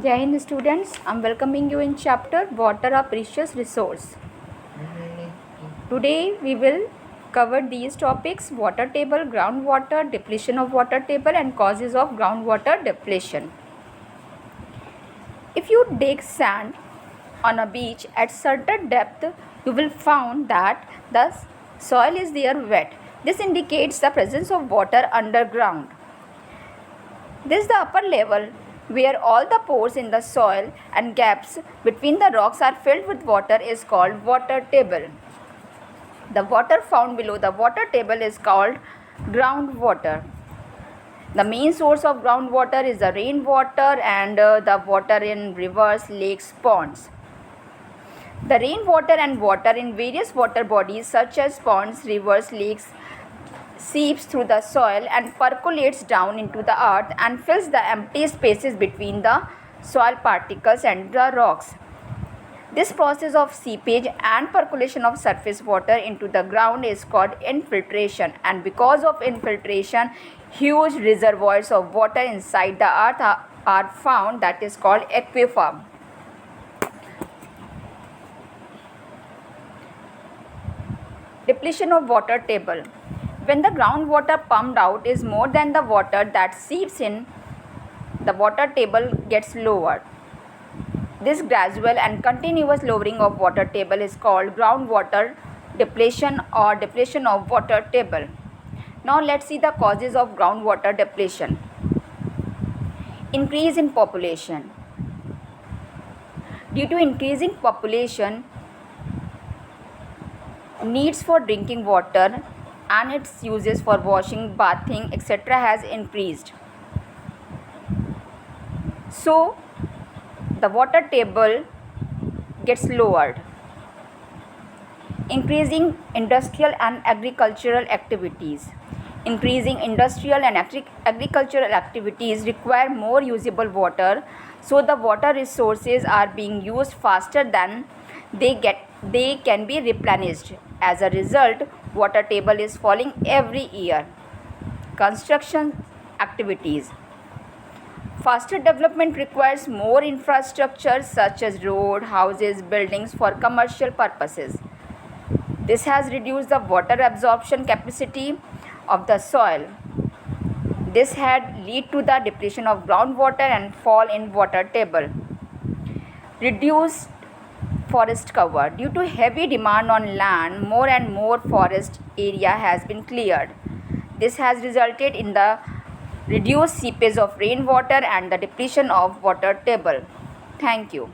Jai Hind students, I'm welcoming you in chapter Water a Precious Resource. Today we will cover these topics: water table, groundwater, depletion of water table and causes of groundwater depletion. If you dig sand on a beach at certain depth, you will find that the soil is there wet. This indicates the presence of water underground. This is the upper level where all the pores in the soil and gaps between the rocks are filled with water is called water table. The water found below the water table is called groundwater. The main source of groundwater is the rainwater and the water in rivers, lakes, ponds. The rainwater and water in various water bodies such as ponds, rivers, lakes seeps through the soil and percolates down into the earth and fills the empty spaces between the soil particles and the rocks. This process of seepage and percolation of surface water into the ground is called infiltration, and because of infiltration, huge reservoirs of water inside the earth are found, that is called aquifer. Depletion of water table. When the groundwater pumped out is more than the water that seeps in, the water table gets lowered. This gradual and continuous lowering of water table is called groundwater depletion or depletion of water table. Now let's see the causes of groundwater depletion. Increase in population. Due to increasing population, needs for drinking water and its uses for washing, bathing, etc. has increased. So, the water table gets lowered. Increasing industrial and agricultural activities. Increasing industrial and agricultural activities require more usable water, so the water resources are being used faster than they can be replenished. As a result, water table is falling every year. Construction activities. Faster development requires more infrastructure such as road, houses, buildings for commercial purposes. This has reduced the water absorption capacity of the soil. This had led to the depletion of groundwater and fall in water table. Reduced forest cover. Due to heavy demand on land, more and more forest area has been cleared. This has resulted in the reduced seepage of rainwater and the depletion of water table. Thank you.